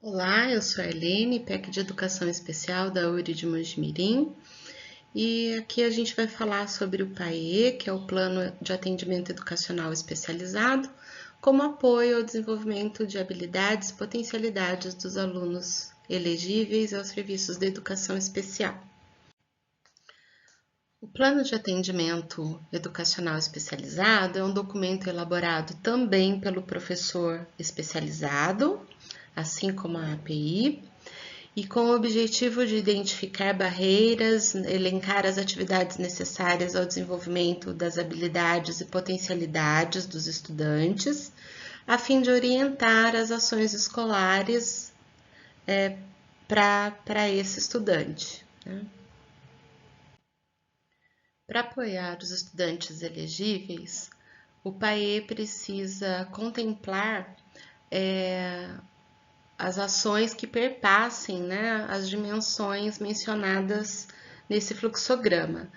Olá, eu sou a Arlene, PEC de Educação Especial da URI de Mojimirim, e aqui a gente vai falar sobre o PAE, que é o Plano de Atendimento Educacional Especializado, como apoio ao desenvolvimento de habilidades e potencialidades dos alunos elegíveis aos serviços de educação especial. O Plano de Atendimento Educacional Especializado é um documento elaborado também pelo professor especializado, assim como a API, e com o objetivo de identificar barreiras, elencar as atividades necessárias ao desenvolvimento das habilidades e potencialidades dos estudantes, a fim de orientar as ações escolares para esse estudante. Né? Para apoiar os estudantes elegíveis, o PAE precisa contemplar as ações que perpassem, né, as dimensões mencionadas nesse fluxograma.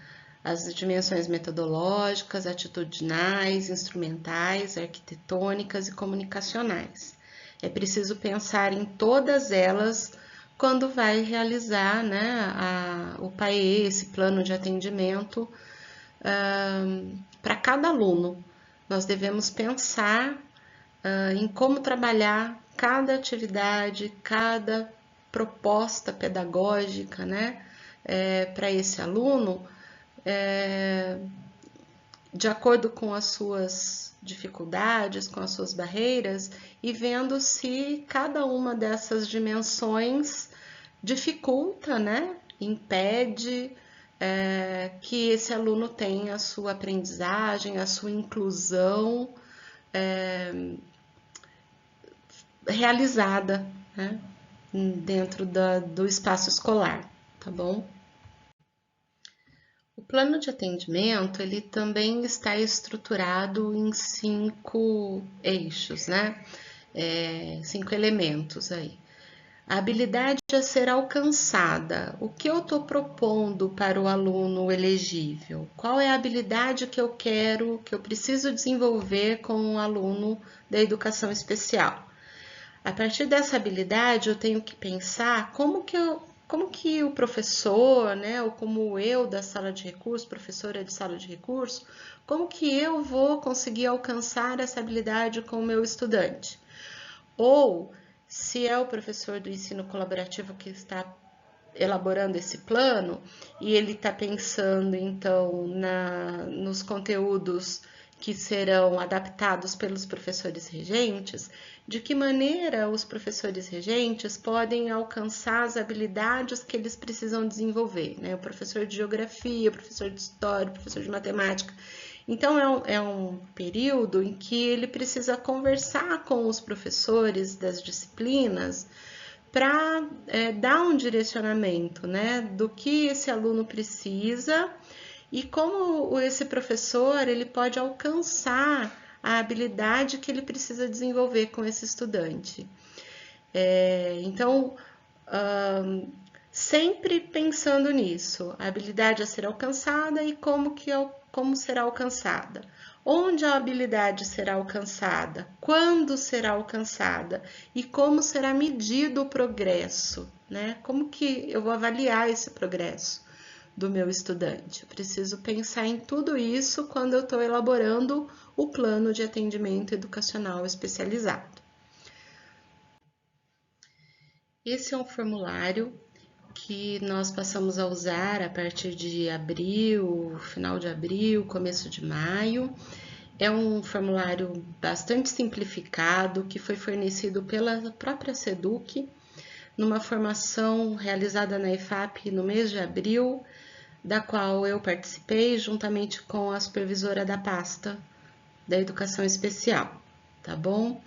As dimensões metodológicas, atitudinais, instrumentais, arquitetônicas e comunicacionais. É preciso pensar em todas elas quando vai realizar, né, o PAE, esse plano de atendimento, para cada aluno. Nós devemos pensar em como trabalhar cada atividade, cada proposta pedagógica, né, para esse aluno, de acordo com as suas dificuldades, com as suas barreiras, e vendo se cada uma dessas dimensões dificulta, né, impede que esse aluno tenha a sua aprendizagem, a sua inclusão realizada, né, dentro do espaço escolar, tá bom? O plano de atendimento, ele também está estruturado em 5 eixos, né? 5 elementos aí. A habilidade a ser alcançada. O que eu estou propondo para o aluno elegível? Qual é a habilidade que eu quero, que eu preciso desenvolver com um aluno da educação especial? A partir dessa habilidade, eu tenho que pensar como que o professor, né, ou como eu da sala de recurso, professora de sala de recurso, como que eu vou conseguir alcançar essa habilidade com o meu estudante? Ou, se é o professor do ensino colaborativo que está elaborando esse plano e ele está pensando então nos conteúdos que serão adaptados pelos professores regentes, de que maneira os professores regentes podem alcançar as habilidades que eles precisam desenvolver, né? O professor de geografia, o professor de história, o professor de matemática. Então, é um período em que ele precisa conversar com os professores das disciplinas para dar um direcionamento, né, do que esse aluno precisa e como esse professor ele pode alcançar a habilidade que ele precisa desenvolver com esse estudante. Então, sempre pensando nisso, a habilidade a ser alcançada e como será alcançada. Onde a habilidade será alcançada? Quando será alcançada? E como será medido o progresso? Né? Como que eu vou avaliar esse progresso do meu estudante? Eu preciso pensar em tudo isso quando eu estou elaborando o plano de atendimento educacional especializado. Esse é um formulário que nós passamos a usar a partir de abril, final de abril, começo de maio. É um formulário bastante simplificado que foi fornecido pela própria SEDUC, numa formação realizada na EFAP no mês de abril, da qual eu participei juntamente com a supervisora da pasta da educação especial, tá bom?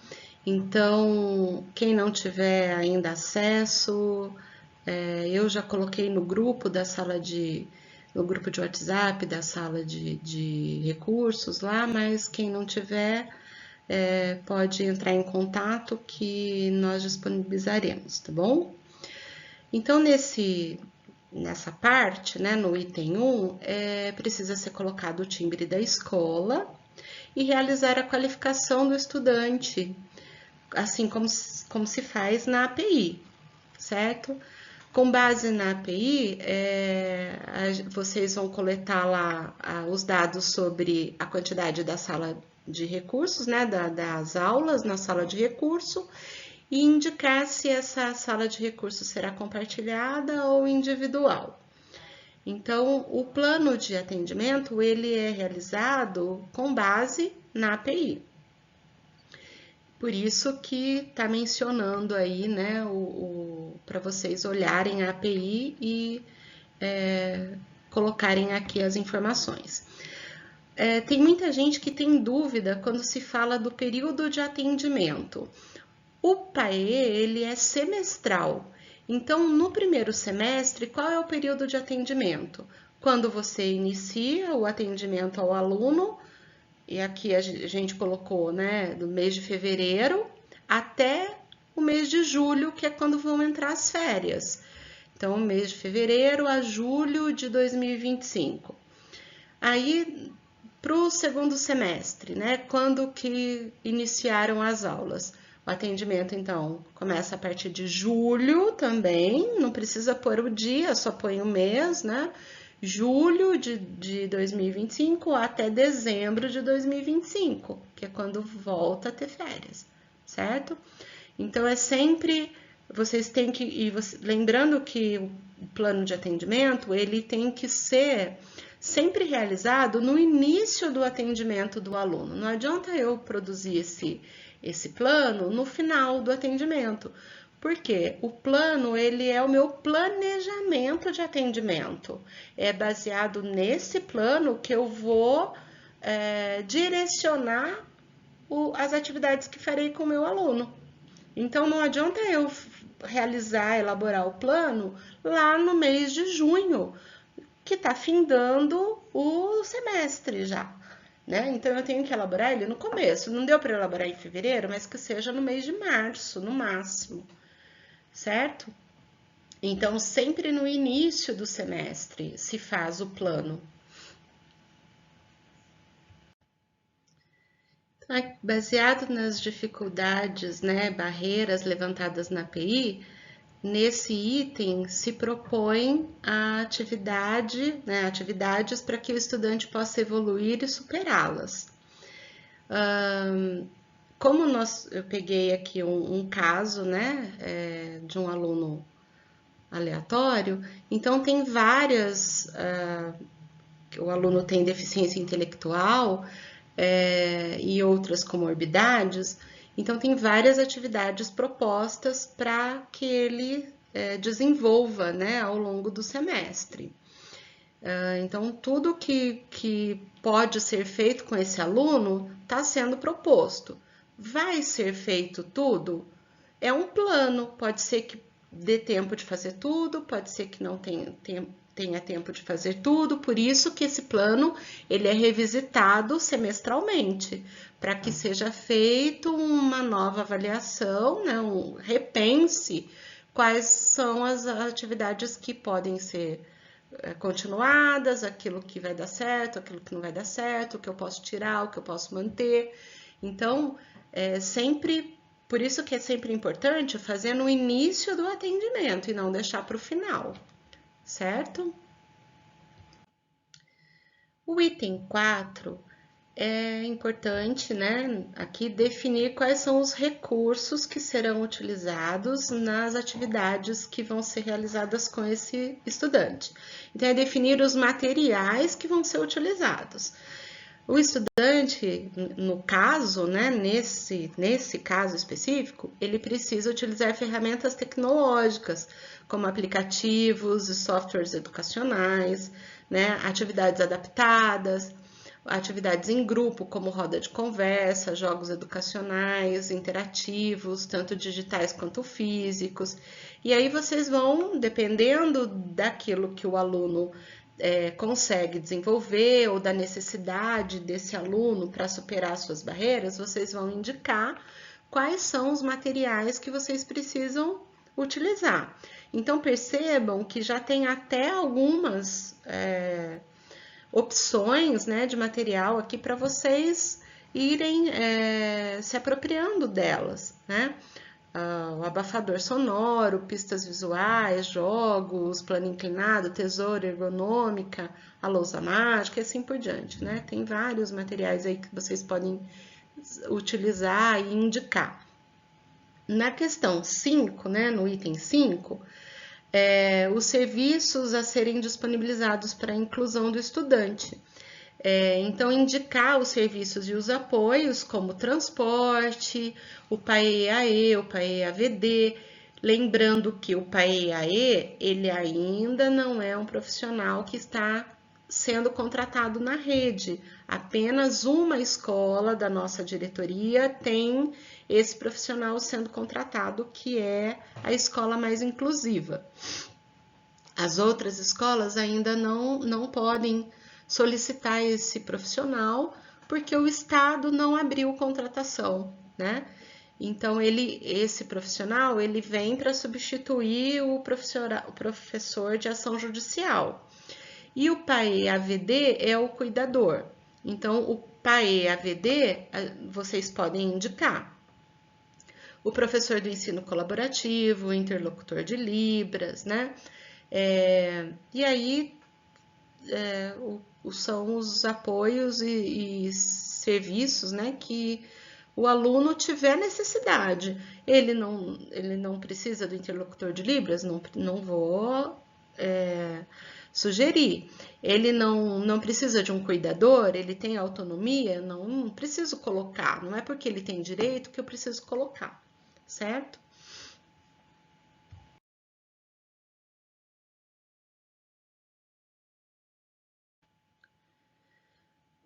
Então, quem não tiver ainda acesso, eu já coloquei no grupo no grupo de WhatsApp da sala de recursos lá, mas quem não tiver pode entrar em contato que nós disponibilizaremos, tá bom? Então, nessa parte, né, no item 1, precisa ser colocado o timbre da escola e realizar a qualificação do estudante assim como se faz na API, certo? Com base na API, vocês vão coletar lá os dados sobre a quantidade da sala de recursos, né, das aulas na sala de recurso, e indicar se essa sala de recursos será compartilhada ou individual. Então, o plano de atendimento, ele é realizado com base na API. Por isso que está mencionando aí, né, para vocês olharem a API e colocarem aqui as informações. Tem muita gente que tem dúvida quando se fala do período de atendimento. O PAE, ele é semestral. Então, no primeiro semestre, qual é o período de atendimento? Quando você inicia o atendimento ao aluno, e aqui a gente colocou, né, do mês de fevereiro até o mês de julho, que é quando vão entrar as férias. Então, mês de fevereiro a julho de 2025. Aí, para o segundo semestre, né, quando que iniciaram as aulas? O atendimento, então, começa a partir de julho também, não precisa pôr o dia, só põe o mês, né? Julho de 2025 até dezembro de 2025, que é quando volta a ter férias, certo? Então, é sempre, vocês têm que, lembrando que o plano de atendimento, ele tem que ser sempre realizado no início do atendimento do aluno. Não adianta eu produzir esse plano no final do atendimento, porque o plano, ele é o meu planejamento de atendimento. É baseado nesse plano que eu vou direcionar as atividades que farei com o meu aluno. Então, não adianta eu elaborar o plano lá no mês de junho, que está findando o semestre já, né? Então, eu tenho que elaborar ele no começo. Não deu para elaborar em fevereiro, mas que seja no mês de março, no máximo, certo? Então, sempre no início do semestre se faz o plano. Baseado nas dificuldades, né, barreiras levantadas na API, nesse item se propõe a atividade, né, atividades para que o estudante possa evoluir e superá-las. Como eu peguei aqui um caso, né, de um aluno aleatório, então tem várias, o aluno tem deficiência intelectual e outras comorbidades, então tem várias atividades propostas para que ele desenvolva, né, ao longo do semestre. Então, tudo que pode ser feito com esse aluno está sendo proposto. Vai ser feito tudo? É um plano, pode ser que dê tempo de fazer tudo, pode ser que não tenha tempo de fazer tudo, por isso que esse plano ele é revisitado semestralmente, para que seja feito uma nova avaliação, né, repense quais são as atividades que podem ser continuadas, aquilo que vai dar certo, aquilo que não vai dar certo, o que eu posso tirar, o que eu posso manter. Então, por isso que é sempre importante fazer no início do atendimento e não deixar para o final, certo? O item 4 é importante, né, aqui definir quais são os recursos que serão utilizados nas atividades que vão ser realizadas com esse estudante. Então, é definir os materiais que vão ser utilizados. O estudante, no caso, né, nesse caso específico, ele precisa utilizar ferramentas tecnológicas, como aplicativos e softwares educacionais, né, atividades adaptadas, atividades em grupo, como roda de conversa, jogos educacionais, interativos, tanto digitais quanto físicos. E aí vocês vão, dependendo daquilo que o aluno consegue desenvolver ou da necessidade desse aluno para superar suas barreiras, vocês vão indicar quais são os materiais que vocês precisam utilizar. Então, percebam que já tem até algumas opções, né, de material aqui para vocês irem se apropriando delas, né? O abafador sonoro, pistas visuais, jogos, plano inclinado, tesoura ergonômica, a lousa mágica e assim por diante, né? Tem vários materiais aí que vocês podem utilizar e indicar. Na questão 5, né, no item 5, os serviços a serem disponibilizados para a inclusão do estudante. Então, indicar os serviços e os apoios, como transporte, o PAE-AE, o PAE-AVD, lembrando que o PAE-AE, ele ainda não é um profissional que está sendo contratado na rede. Apenas uma escola da nossa diretoria tem esse profissional sendo contratado, que é a escola mais inclusiva. As outras escolas ainda não podem solicitar esse profissional porque o Estado não abriu contratação, né? Então, esse profissional, ele vem para substituir o professor de ação judicial. E o PAE-AVD é o cuidador. Então, o PAE-AVD, vocês podem indicar o professor do ensino colaborativo, o interlocutor de Libras, né? E aí, são os apoios e serviços, né, que o aluno tiver necessidade. Ele não precisa do interlocutor de Libras? Não vou sugerir. Ele não precisa de um cuidador? Ele tem autonomia? Não preciso colocar. Não é porque ele tem direito que eu preciso colocar, certo?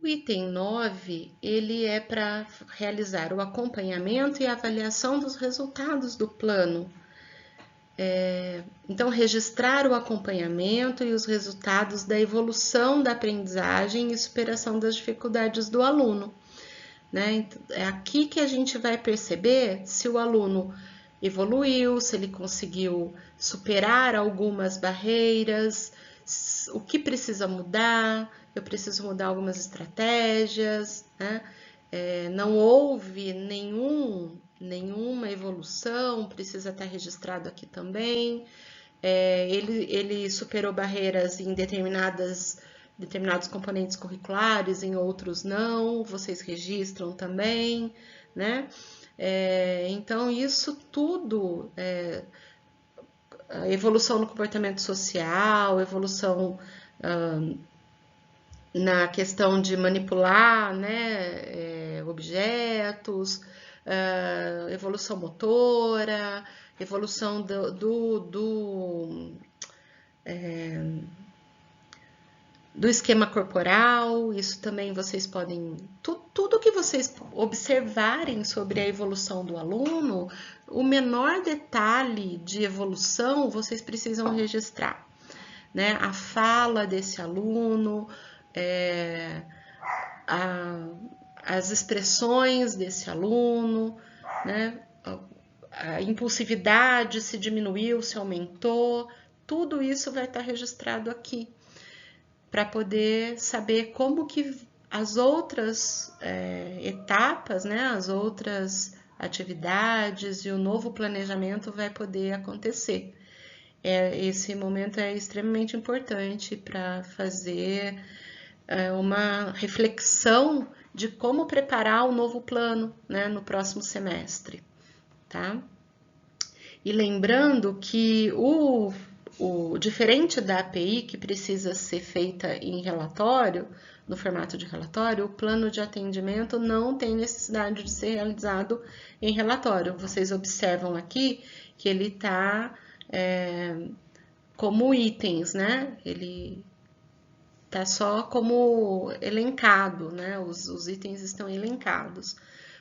O item 9, ele é para realizar o acompanhamento e avaliação dos resultados do plano. Então, registrar o acompanhamento e os resultados da evolução da aprendizagem e superação das dificuldades do aluno, né? É aqui que a gente vai perceber se o aluno evoluiu, se ele conseguiu superar algumas barreiras, o que precisa mudar, eu preciso mudar algumas estratégias, né? Não houve nenhuma evolução, precisa estar registrado aqui também. Ele superou barreiras em determinados componentes curriculares, em outros não, vocês registram também, né? Então, isso tudo, a evolução no comportamento social, evolução na questão de manipular, né, objetos, evolução motora, evolução do esquema corporal, isso também vocês podem, tudo que vocês observarem sobre a evolução do aluno, o menor detalhe de evolução vocês precisam registrar, né? A fala desse aluno, as expressões desse aluno, né? A impulsividade, se diminuiu, se aumentou, tudo isso vai estar registrado aqui, para poder saber como que as outras etapas, né, as outras atividades e o novo planejamento vai poder acontecer. Esse momento é extremamente importante para fazer uma reflexão de como preparar o novo plano, né, no próximo semestre, tá? E lembrando que o diferente da API, que precisa ser feita em relatório, no formato de relatório, o plano de atendimento não tem necessidade de ser realizado em relatório. Vocês observam aqui que ele está como itens, né? Ele tá só como elencado, né? Os itens estão elencados.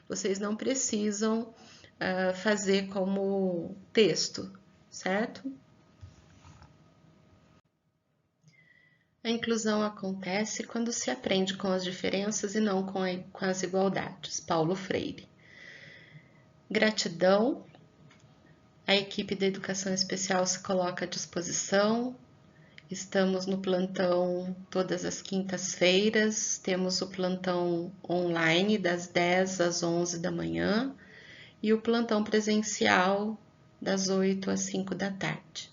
Vocês não precisam fazer como texto, certo? A inclusão acontece quando se aprende com as diferenças e não com as igualdades. Paulo Freire. Gratidão. A equipe da Educação Especial se coloca à disposição Estamos no plantão todas as quintas-feiras, temos o plantão online das 10 às 11 da manhã e o plantão presencial das 8 às 5 da tarde.